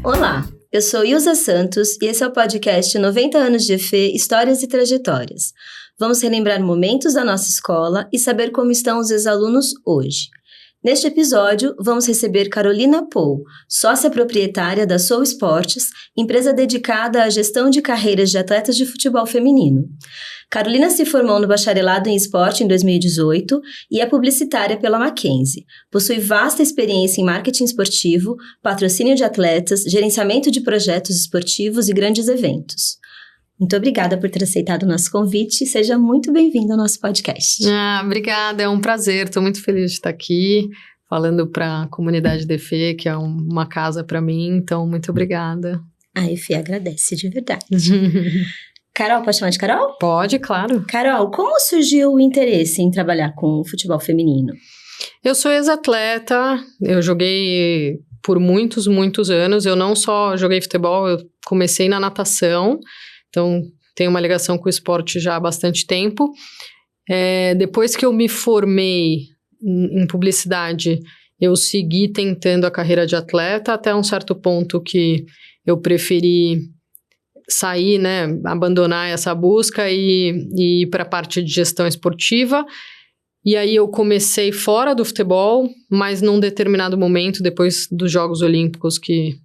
Olá, eu sou Ilza Santos e esse é o podcast 90 anos de EFE, Histórias e Trajetórias. Vamos relembrar momentos da nossa escola e saber como estão os ex-alunos hoje. Neste episódio, vamos receber Carolina Pou, sócia proprietária da Sou Esportes, empresa dedicada à gestão de carreiras de atletas de futebol feminino. Carolina se formou no bacharelado em esporte em 2018 e é publicitária pela Mackenzie. Possui vasta experiência em marketing esportivo, patrocínio de atletas, gerenciamento de projetos esportivos e grandes eventos. Muito obrigada por ter aceitado o nosso convite. Seja muito bem-vinda ao nosso podcast. Obrigada, é um prazer. Estou muito feliz de estar aqui falando para a comunidade da EFE, que é uma casa para mim. Então, muito obrigada. A EFE agradece, de verdade. Carol, pode chamar de Carol? Pode, claro. Carol, como surgiu o interesse em trabalhar com o futebol feminino? Eu sou ex-atleta, eu joguei por muitos anos. Eu não só joguei futebol, eu comecei na natação. Então, tenho uma ligação com o esporte já há bastante tempo. Depois que eu me formei em publicidade, eu segui tentando a carreira de atleta até um certo ponto que eu preferi sair, né, abandonar essa busca e ir para a parte de gestão esportiva. E aí eu comecei fora do futebol, mas num determinado momento, depois dos Jogos Olímpicos que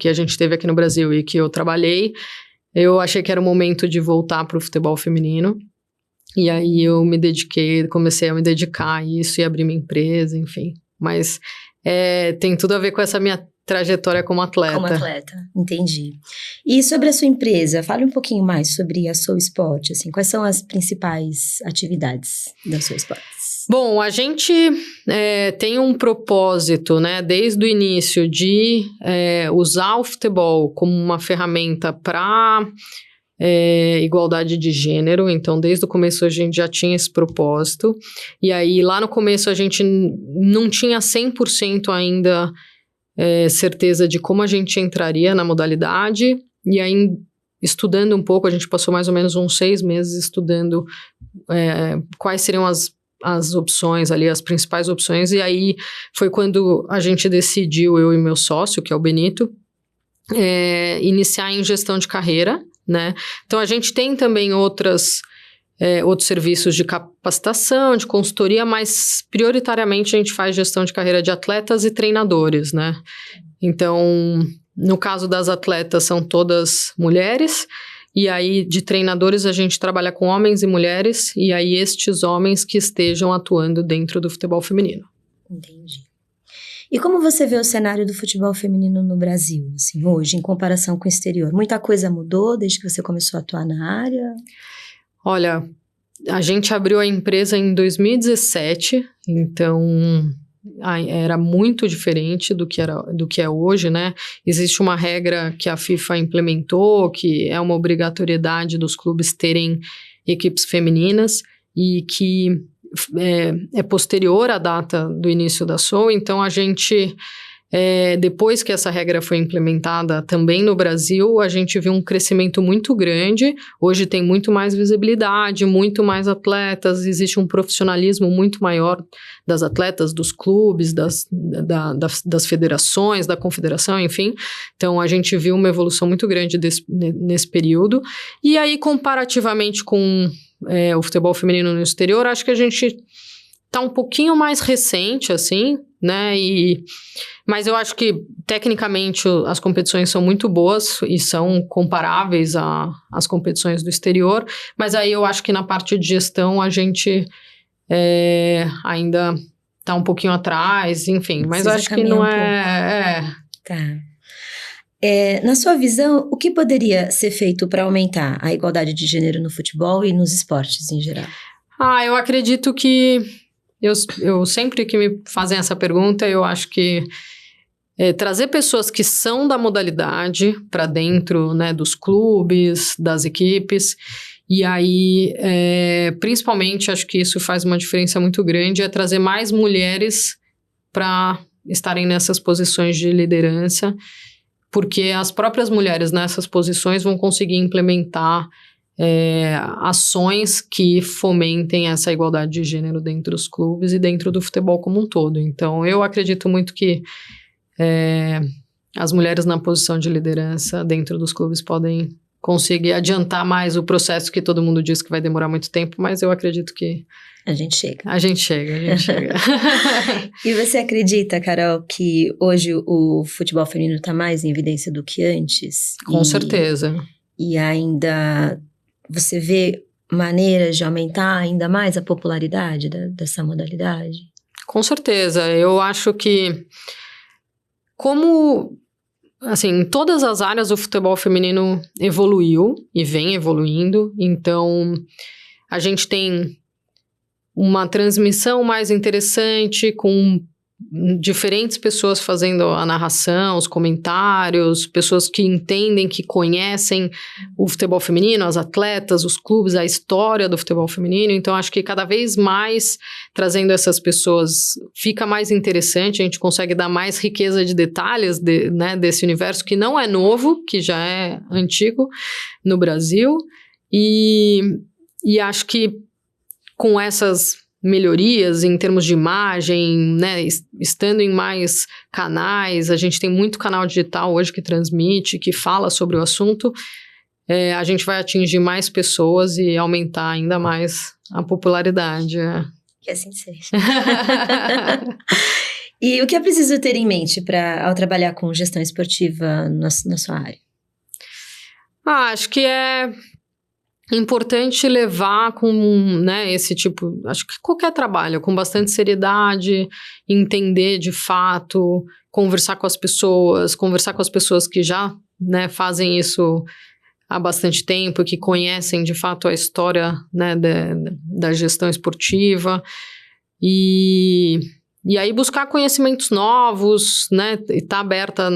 a gente teve aqui no Brasil e que eu trabalhei, eu achei que era o momento de voltar para o futebol feminino. E aí eu comecei a me dedicar a isso e abrir minha empresa, enfim. Mas tem tudo a ver com essa minha trajetória como atleta. Como atleta, entendi. E sobre a sua empresa, fale um pouquinho mais sobre a Sou Esporte, assim, quais são as principais atividades da Sou Esportes? Bom, a gente tem um propósito, né, desde o início de usar o futebol como uma ferramenta para igualdade de gênero. Então, desde o começo a gente já tinha esse propósito. E aí, lá no começo a gente não tinha 100% ainda certeza de como a gente entraria na modalidade. E aí, estudando um pouco, a gente passou mais ou menos uns 6 meses estudando quais seriam as opções ali, as principais opções. E aí foi quando a gente decidiu, eu e meu sócio, que é o Benito, iniciar em gestão de carreira, né? Então a gente tem também outros serviços de capacitação, de consultoria, mas prioritariamente a gente faz gestão de carreira de atletas e treinadores, né? Então, no caso das atletas, são todas mulheres. E aí, de treinadores, a gente trabalha com homens e mulheres, e aí estes homens que estejam atuando dentro do futebol feminino. Entendi. E como você vê o cenário do futebol feminino no Brasil, assim, hoje, em comparação com o exterior? Muita coisa mudou desde que você começou a atuar na área? Olha, a gente abriu a empresa em 2017, então era muito diferente do que é hoje, né? Existe uma regra que a FIFA implementou, que é uma obrigatoriedade dos clubes terem equipes femininas e que é posterior à data do início da SOU. Então a gente, depois que essa regra foi implementada também no Brasil, a gente viu um crescimento muito grande. Hoje tem muito mais visibilidade, muito mais atletas, existe um profissionalismo muito maior das atletas, dos clubes, das federações, da confederação, enfim. Então a gente viu uma evolução muito grande nesse período. E aí, comparativamente com o futebol feminino no exterior, acho que a gente tá um pouquinho mais recente, assim, né? Mas eu acho que, tecnicamente, as competições são muito boas e são comparáveis às competições do exterior. Mas aí eu acho que na parte de gestão a gente ainda tá um pouquinho atrás, enfim. Mas eu acho que não Tá. Na sua visão, o que poderia ser feito para aumentar a igualdade de gênero no futebol e nos esportes em geral? Eu acredito que eu sempre que me fazem essa pergunta, eu acho que trazer pessoas que são da modalidade para dentro, né, dos clubes, das equipes, e aí, principalmente, acho que isso faz uma diferença muito grande, é trazer mais mulheres para estarem nessas posições de liderança, porque as próprias mulheres nessas posições vão conseguir implementar ações que fomentem essa igualdade de gênero dentro dos clubes e dentro do futebol como um todo. Então, eu acredito muito que as mulheres na posição de liderança dentro dos clubes podem conseguir adiantar mais o processo que todo mundo diz que vai demorar muito tempo, mas eu acredito que a gente chega. A gente chega. E você acredita, Carol, que hoje o futebol feminino está mais em evidência do que antes? Com certeza. E ainda você vê maneiras de aumentar ainda mais a popularidade dessa modalidade? Com certeza. Eu acho que como, assim, em todas as áreas o futebol feminino evoluiu e vem evoluindo, então a gente tem uma transmissão mais interessante com diferentes pessoas fazendo a narração, os comentários, pessoas que entendem, que conhecem o futebol feminino, as atletas, os clubes, a história do futebol feminino. Então, acho que cada vez mais trazendo essas pessoas fica mais interessante, a gente consegue dar mais riqueza de detalhes desse universo que não é novo, que já é antigo no Brasil. E acho que com essas melhorias em termos de imagem, né, estando em mais canais, a gente tem muito canal digital hoje que transmite, que fala sobre o assunto, a gente vai atingir mais pessoas e aumentar ainda mais a popularidade. Que assim seja. E o que é preciso ter em mente ao trabalhar com gestão esportiva na sua área? Acho que é importante levar com, né, esse tipo, acho que qualquer trabalho, com bastante seriedade, entender de fato, conversar com as pessoas que já, né, fazem isso há bastante tempo, que conhecem de fato a história, né, da gestão esportiva, e aí buscar conhecimentos novos, né, e estar aberta a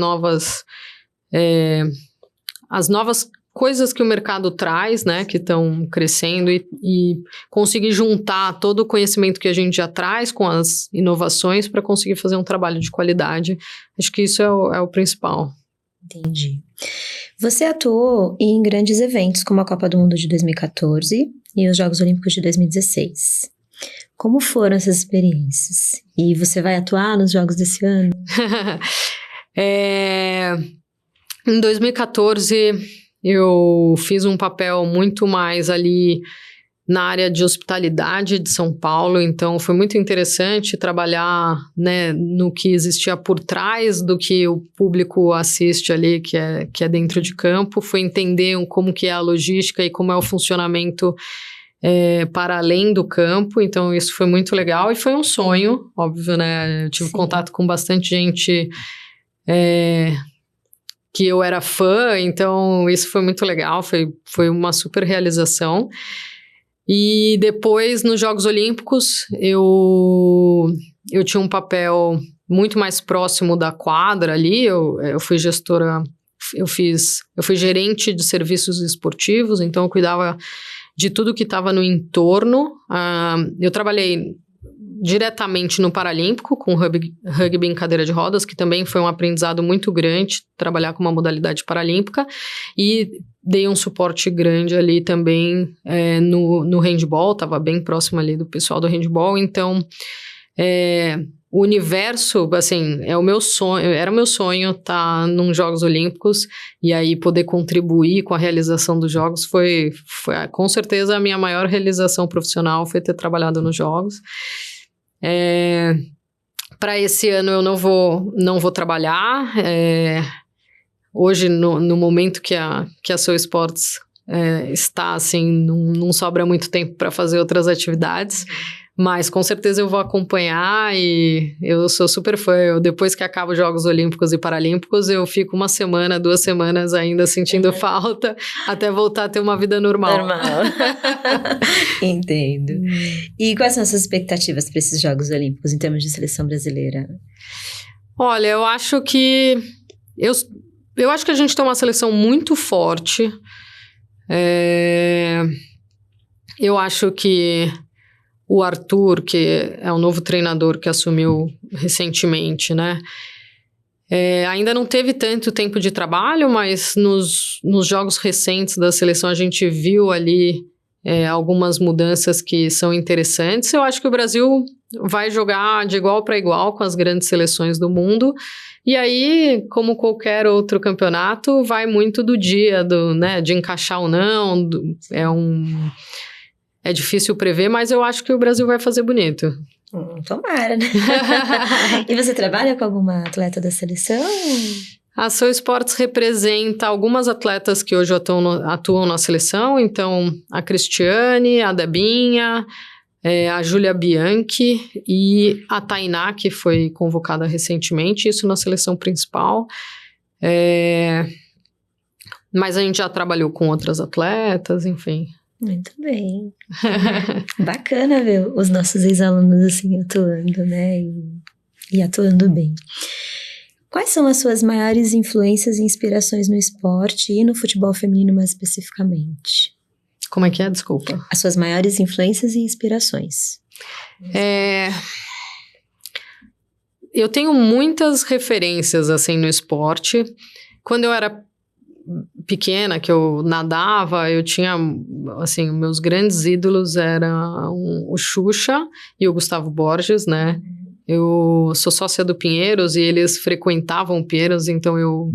as novas coisas que o mercado traz, né, que estão crescendo e conseguir juntar todo o conhecimento que a gente já traz com as inovações para conseguir fazer um trabalho de qualidade. Acho que isso é o principal. Entendi. Você atuou em grandes eventos como a Copa do Mundo de 2014 e os Jogos Olímpicos de 2016. Como foram essas experiências? E você vai atuar nos Jogos desse ano? Em 2014... eu fiz um papel muito mais ali na área de hospitalidade de São Paulo, então foi muito interessante trabalhar, né, no que existia por trás do que o público assiste ali, que é dentro de campo, foi entender como que é a logística e como é o funcionamento para além do campo, então isso foi muito legal e foi um sonho, óbvio, né, eu tive contato com bastante gente que eu era fã, então isso foi muito legal, foi uma super realização. E depois, nos Jogos Olímpicos, eu tinha um papel muito mais próximo da quadra ali, eu fui gestora, eu fui gerente de serviços esportivos, então eu cuidava de tudo que estava no entorno. Eu trabalhei diretamente no Paralímpico, com rugby em cadeira de rodas, que também foi um aprendizado muito grande, trabalhar com uma modalidade paralímpica, e dei um suporte grande ali também no handball, estava bem próximo ali do pessoal do handball, então o universo, assim, era o meu sonho estar nos Jogos Olímpicos, e aí poder contribuir com a realização dos Jogos foi com certeza a minha maior realização profissional, foi ter trabalhado nos Jogos. Para esse ano eu não vou trabalhar. Hoje, no momento que a Soul Sports está, assim, não sobra muito tempo para fazer outras atividades, mas com certeza eu vou acompanhar e eu sou super fã. Depois que acaba os Jogos Olímpicos e Paralímpicos, eu fico 1 semana, 2 semanas ainda sentindo falta, até voltar a ter uma vida normal. Entendo. E quais são as suas expectativas para esses Jogos Olímpicos em termos de seleção brasileira? Olha, eu acho que a gente tem uma seleção muito forte. Eu acho que o Arthur, que é o novo treinador que assumiu recentemente, né? Ainda não teve tanto tempo de trabalho, mas nos jogos recentes da seleção a gente viu ali algumas mudanças que são interessantes. Eu acho que o Brasil vai jogar de igual para igual com as grandes seleções do mundo. E aí, como qualquer outro campeonato, vai muito do dia, de encaixar ou não. É difícil prever, mas eu acho que o Brasil vai fazer bonito. Tomara, né? E você trabalha com alguma atleta da seleção? A Sou Esportes representa algumas atletas que hoje atuam na seleção. Então, a Cristiane, a Debinha, a Júlia Bianchi e a Tainá, que foi convocada recentemente, isso na seleção principal. Mas a gente já trabalhou com outras atletas, enfim. Muito bem. Bacana ver os nossos ex-alunos assim atuando, né? E atuando bem. Quais são as suas maiores influências e inspirações no esporte e no futebol feminino mais especificamente? Como é que é? Desculpa. As suas maiores influências e inspirações. Eu tenho muitas referências assim no esporte. Quando eu era pequena, que eu nadava, eu tinha, assim, meus grandes ídolos eram o Xuxa e o Gustavo Borges, né? Eu sou sócia do Pinheiros e eles frequentavam o Pinheiros, então eu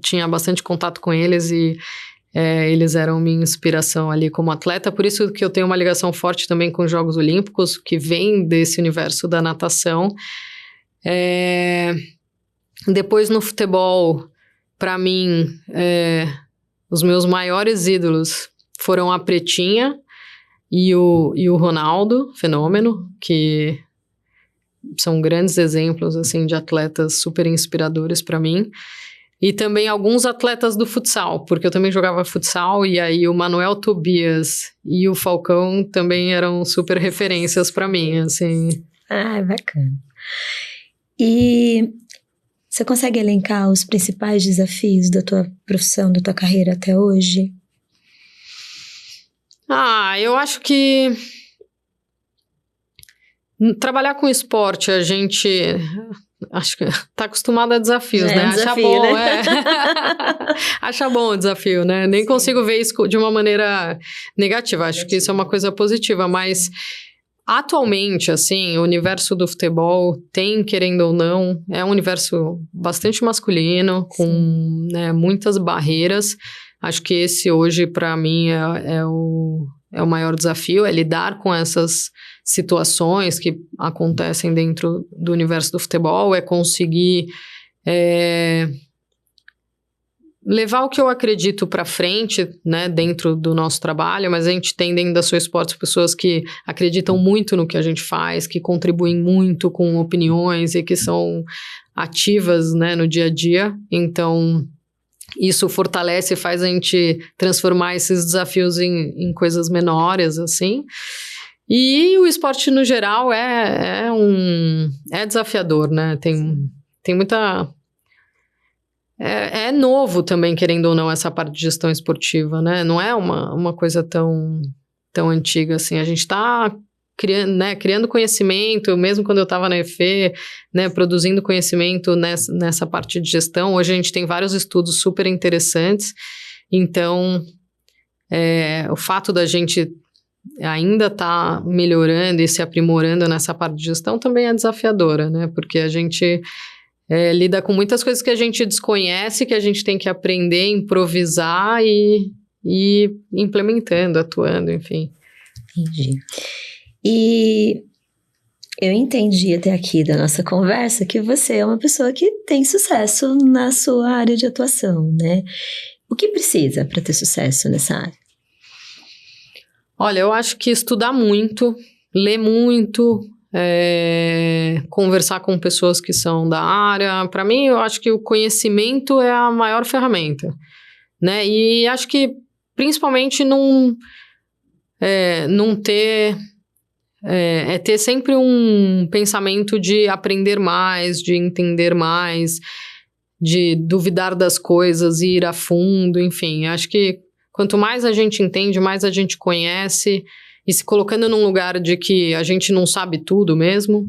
tinha bastante contato com eles e eles eram minha inspiração ali como atleta, por isso que eu tenho uma ligação forte também com os Jogos Olímpicos, que vem desse universo da natação. Depois no futebol, para mim, os meus maiores ídolos foram a Pretinha e o Ronaldo, Fenômeno, que são grandes exemplos assim, de atletas super inspiradores para mim. E também alguns atletas do futsal, porque eu também jogava futsal e aí o Manuel Tobias e o Falcão também eram super referências para mim, assim. Bacana. E você consegue elencar os principais desafios da tua profissão, da tua carreira até hoje? Eu acho que trabalhar com esporte, a gente acho que tá acostumado a desafios, né? Desafio, Acha bom, né? Acha bom o desafio, né? Nem consigo ver isso de uma maneira negativa. Acho que isso é uma coisa positiva, mas atualmente, assim, o universo do futebol tem, querendo ou não, é um universo bastante masculino, com muitas barreiras. Acho que esse hoje, para mim, é o maior desafio, é lidar com essas situações que acontecem dentro do universo do futebol, é conseguir levar o que eu acredito para frente, né, dentro do nosso trabalho, mas a gente tem dentro da Sou Esportes pessoas que acreditam muito no que a gente faz, que contribuem muito com opiniões e que são ativas, né, no dia a dia. Então, isso fortalece e faz a gente transformar esses desafios em coisas menores, assim. E o esporte, no geral, é desafiador, né? Tem muita... É novo também, querendo ou não, essa parte de gestão esportiva, né? Não é uma coisa tão antiga assim. A gente está criando conhecimento, mesmo quando eu estava na EFE, né, produzindo conhecimento nessa parte de gestão. Hoje a gente tem vários estudos super interessantes. Então, o fato da gente ainda estar melhorando e se aprimorando nessa parte de gestão também é desafiadora, né? Porque a gente lida com muitas coisas que a gente desconhece, que a gente tem que aprender, improvisar e ir implementando, atuando, enfim. Entendi. E eu entendi até aqui da nossa conversa que você é uma pessoa que tem sucesso na sua área de atuação, né? O que precisa para ter sucesso nessa área? Olha, eu acho que estudar muito, ler muito, conversar com pessoas que são da área. Para mim, eu acho que o conhecimento é a maior ferramenta, né? E acho que, principalmente, não ter... ter sempre um pensamento de aprender mais, de entender mais, de duvidar das coisas, ir a fundo, enfim. Acho que quanto mais a gente entende, mais a gente conhece, e se colocando num lugar de que a gente não sabe tudo mesmo,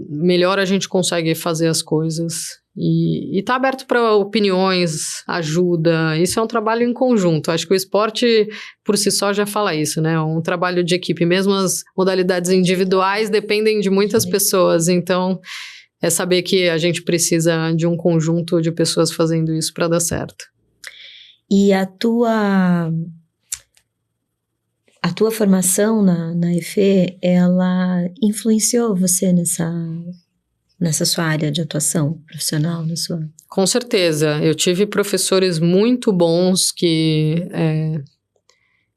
melhor a gente consegue fazer as coisas. E tá aberto para opiniões, ajuda. Isso é um trabalho em conjunto. Acho que o esporte, por si só, já fala isso, né? É um trabalho de equipe. Mesmo as modalidades individuais dependem de muitas pessoas. Então, é saber que a gente precisa de um conjunto de pessoas fazendo isso para dar certo. E a tua formação na EFE, ela influenciou você nessa sua área de atuação profissional? Com certeza. Eu tive professores muito bons que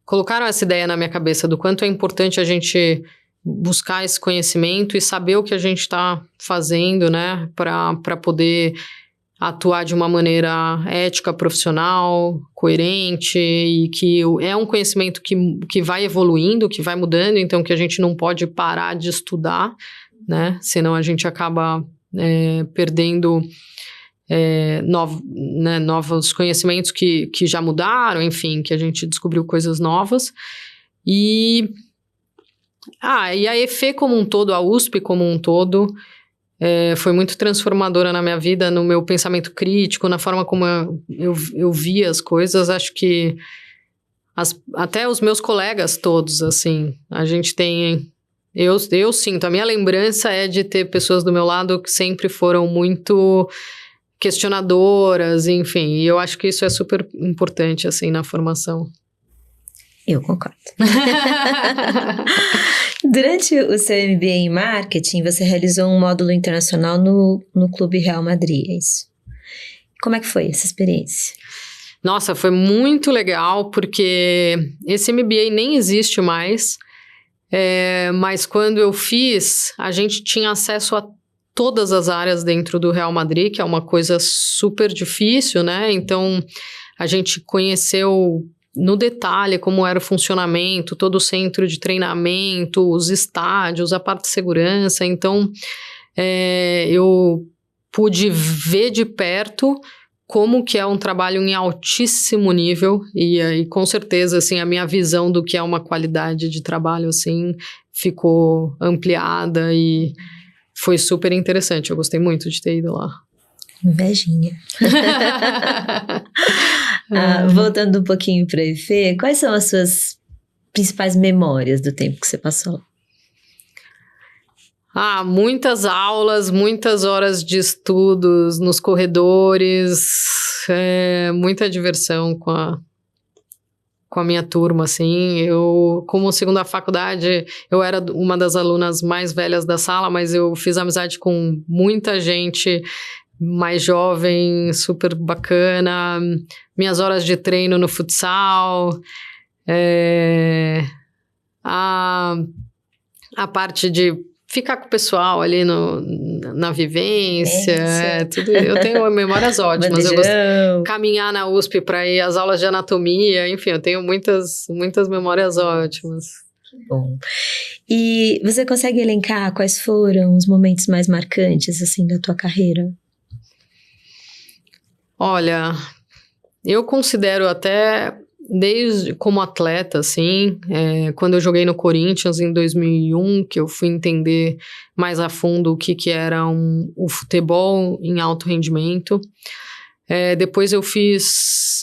colocaram essa ideia na minha cabeça do quanto é importante a gente buscar esse conhecimento e saber o que a gente está fazendo, né, para poder atuar de uma maneira ética, profissional, coerente, e que é um conhecimento que vai evoluindo, que vai mudando, então que a gente não pode parar de estudar, né? Senão a gente acaba perdendo novos conhecimentos que já mudaram, enfim, que a gente descobriu coisas novas. E a EFE como um todo, a USP como um todo, foi muito transformadora na minha vida, no meu pensamento crítico, na forma como eu via as coisas. Acho que até os meus colegas todos, assim, a gente tem... Eu sinto, a minha lembrança é de ter pessoas do meu lado que sempre foram muito questionadoras, enfim, e eu acho que isso é super importante, assim, na formação. Eu concordo. Durante o seu MBA em Marketing, você realizou um módulo internacional no Clube Real Madrid, é isso? Como é que foi essa experiência? Nossa, foi muito legal, porque esse MBA nem existe mais, mas quando eu fiz, a gente tinha acesso a todas as áreas dentro do Real Madrid, que é uma coisa super difícil, né? Então, a gente conheceu no detalhe como era o funcionamento, todo o centro de treinamento, os estádios, a parte de segurança. Então, eu pude ver de perto como que é um trabalho em altíssimo nível e com certeza, assim, a minha visão do que é uma qualidade de trabalho, assim, ficou ampliada e foi super interessante. Eu gostei muito de ter ido lá. Invejinha. Voltando um pouquinho para a EFE, quais são as suas principais memórias do tempo que você passou? Muitas aulas, muitas horas de estudos nos corredores, muita diversão com a minha turma, assim. Eu, como segunda faculdade, eu era uma das alunas mais velhas da sala, mas eu fiz amizade com muita gente mais jovem, super bacana. Minhas horas de treino no futsal, a parte de ficar com o pessoal ali na vivência, tudo. Eu tenho memórias ótimas. Eu gosto de caminhar na USP para ir às aulas de anatomia, enfim, eu tenho muitas memórias ótimas. Que bom. E você consegue elencar quais foram os momentos mais marcantes, assim, da tua carreira? Olha, eu considero até, desde como atleta, assim, quando eu joguei no Corinthians em 2001, que eu fui entender mais a fundo o que era o futebol em alto rendimento. Depois eu fiz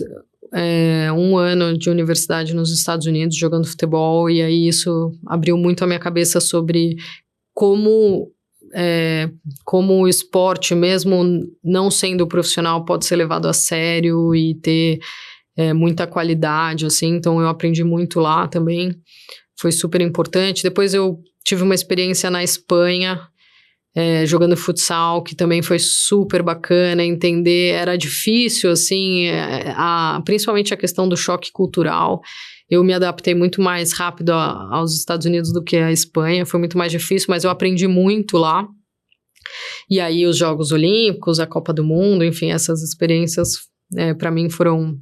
1 ano de universidade nos Estados Unidos jogando futebol, e aí isso abriu muito a minha cabeça sobre como o esporte, mesmo não sendo profissional, pode ser levado a sério e ter muita qualidade, assim. Então eu aprendi muito lá também, foi super importante. Depois eu tive uma experiência na Espanha, jogando futsal, que também foi super bacana, entender, era difícil, assim, principalmente a questão do choque cultural. Eu me adaptei muito mais rápido aos Estados Unidos do que à Espanha, foi muito mais difícil, mas eu aprendi muito lá. E aí os Jogos Olímpicos, a Copa do Mundo, enfim, essas experiências para mim foram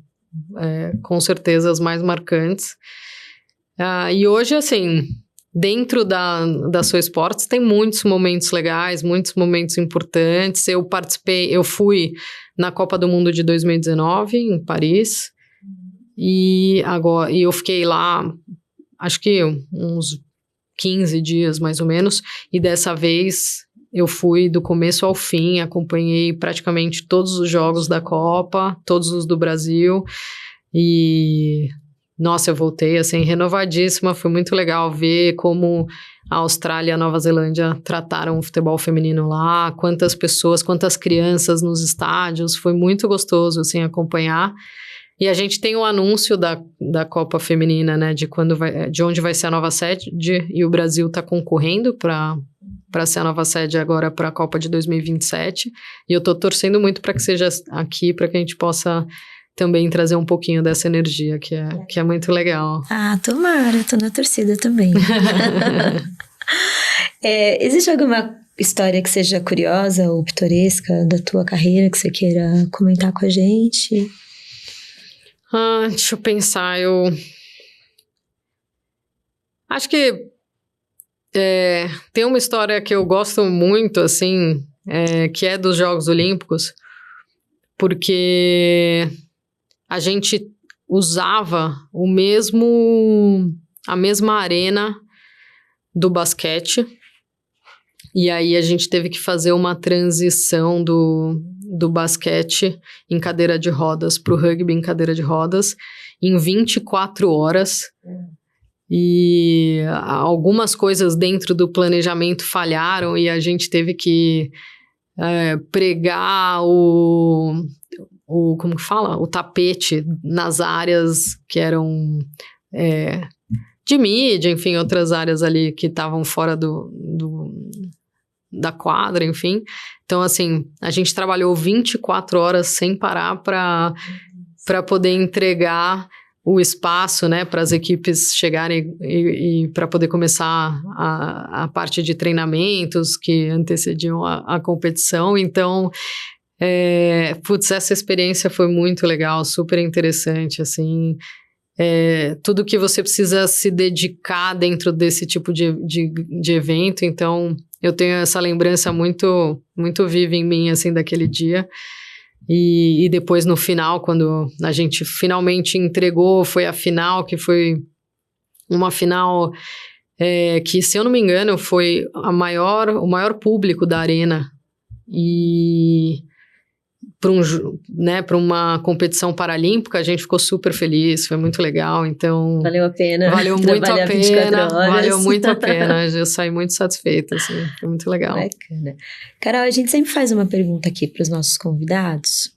com certeza as mais marcantes. E hoje, assim, dentro da Sou Esportes tem muitos momentos legais, muitos momentos importantes. Eu fui na Copa do Mundo de 2019 em Paris, e eu fiquei lá, acho que uns 15 dias mais ou menos, e dessa vez eu fui do começo ao fim, acompanhei praticamente todos os jogos da Copa, todos os do Brasil, e nossa, eu voltei assim renovadíssima. Foi muito legal ver como a Austrália e a Nova Zelândia trataram o futebol feminino lá, quantas pessoas, quantas crianças nos estádios, foi muito gostoso assim acompanhar. E a gente tem um anúncio da Copa Feminina, né, de onde vai ser a nova sede, e o Brasil está concorrendo para ser a nova sede agora para a Copa de 2027, e eu estou torcendo muito para que seja aqui, para que a gente possa também trazer um pouquinho dessa energia, que é muito legal. Ah, tomara, tô na torcida também. Existe alguma história que seja curiosa ou pitoresca da tua carreira que você queira comentar com a gente? Deixa eu pensar, eu acho que tem uma história que eu gosto muito, assim, que é dos Jogos Olímpicos, porque a gente usava a mesma arena do basquete, e aí a gente teve que fazer uma transição do basquete em cadeira de rodas para o rugby em cadeira de rodas em 24 horas. E algumas coisas dentro do planejamento falharam e a gente teve que pregar como que fala? O tapete nas áreas que eram de mídia, enfim, outras áreas ali que estavam fora da quadra, enfim. Então, assim, a gente trabalhou 24 horas sem parar para poder entregar o espaço, né, para as equipes chegarem e para poder começar a parte de treinamentos que antecediam a competição. Então, essa experiência foi muito legal, super interessante, assim. Tudo que você precisa se dedicar dentro desse tipo de evento. Então, eu tenho essa lembrança muito, muito viva em mim, assim, daquele dia. E depois, no final, quando a gente finalmente entregou, foi a final, que foi uma final que, se eu não me engano, foi o maior público da arena. E para uma competição paralímpica, a gente ficou super feliz, foi muito legal, então... Valeu a pena. Valeu muito a pena, valeu muito a pena, eu saí muito satisfeita, assim, foi muito legal. Bacana. Carol, a gente sempre faz uma pergunta aqui para os nossos convidados,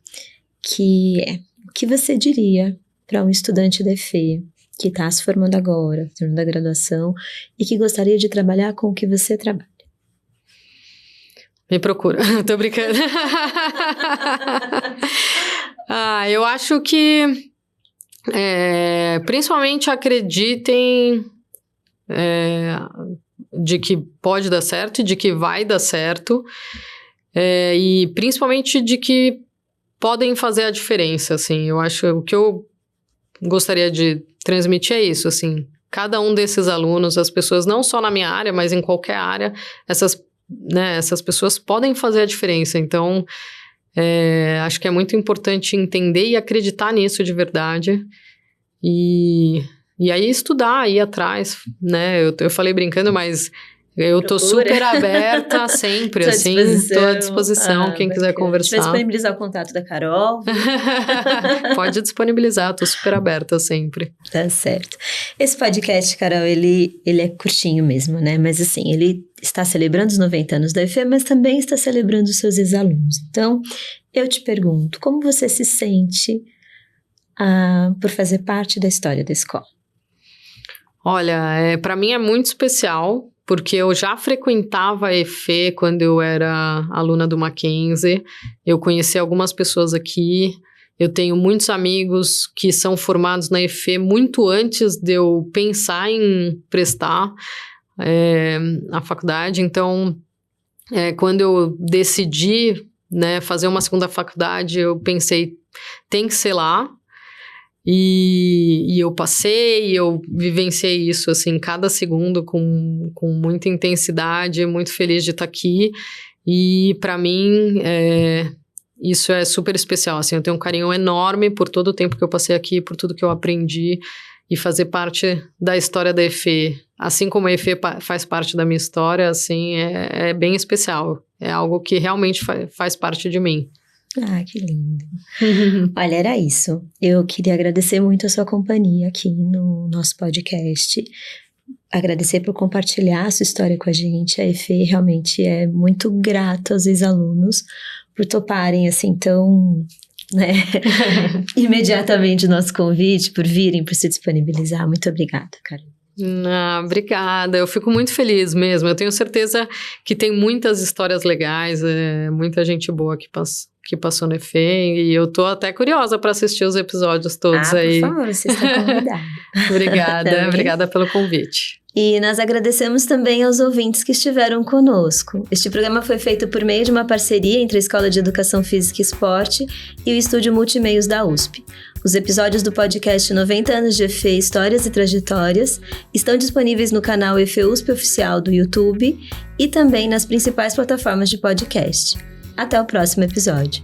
que é, o que você diria para um estudante da EFE que está se formando agora, terminando a graduação, e que gostaria de trabalhar com o que você trabalha? Me procura, tô brincando. Eu acho que principalmente acreditem de que pode dar certo e de que vai dar certo, e principalmente de que podem fazer a diferença, assim. Eu acho que o que eu gostaria de transmitir é isso, assim. Cada um desses alunos, as pessoas, não só na minha área, mas em qualquer área, essas pessoas podem fazer a diferença. Então, acho que é muito importante entender e acreditar nisso de verdade. E aí estudar, ir atrás, né? Eu falei brincando, mas eu tô super aberta sempre, assim. Tô à disposição, quem quiser conversar. Vai disponibilizar o contato da Carol? Pode disponibilizar, tô super aberta sempre. Tá certo. Esse podcast, Carol, ele é curtinho mesmo, né? Mas assim, ele está celebrando os 90 anos da EFE, mas também está celebrando os seus ex-alunos. Então, eu te pergunto, como você se sente por fazer parte da história da escola? Olha, para mim é muito especial, porque eu já frequentava a EFE quando eu era aluna do Mackenzie, eu conheci algumas pessoas aqui, eu tenho muitos amigos que são formados na EFE muito antes de eu pensar em prestar a faculdade. Então, quando eu decidi, né, fazer uma segunda faculdade, eu pensei, tem que ser lá. E eu passei, eu vivenciei isso, assim, cada segundo com muita intensidade, muito feliz de estar aqui. E para mim, isso é super especial, assim, eu tenho um carinho enorme por todo o tempo que eu passei aqui, por tudo que eu aprendi. e fazer parte da história da EFE, assim como a EFE faz parte da minha história, assim, é bem especial. É algo que realmente faz parte de mim. Ah, que lindo. Olha, era isso. Eu queria agradecer muito a sua companhia aqui no nosso podcast. Agradecer por compartilhar a sua história com a gente. A EFE realmente é muito grata aos ex-alunos por toparem assim tão, né, imediatamente o nosso convite, por virem, por se disponibilizar. Muito obrigada, Carol. Obrigada, eu fico muito feliz mesmo. Eu tenho certeza que tem muitas histórias legais, muita gente boa que passou no EFE, e eu tô até curiosa para assistir os episódios todos aí. Por favor, você está convidada. Obrigada, obrigada pelo convite. E nós agradecemos também aos ouvintes que estiveram conosco. Este programa foi feito por meio de uma parceria entre a Escola de Educação Física e Esporte e o Estúdio Multimeios da USP. Os episódios do podcast 90 anos de EFE, Histórias e Trajetórias estão disponíveis no canal EFE USP Oficial do YouTube e também nas principais plataformas de podcast. Até o próximo episódio.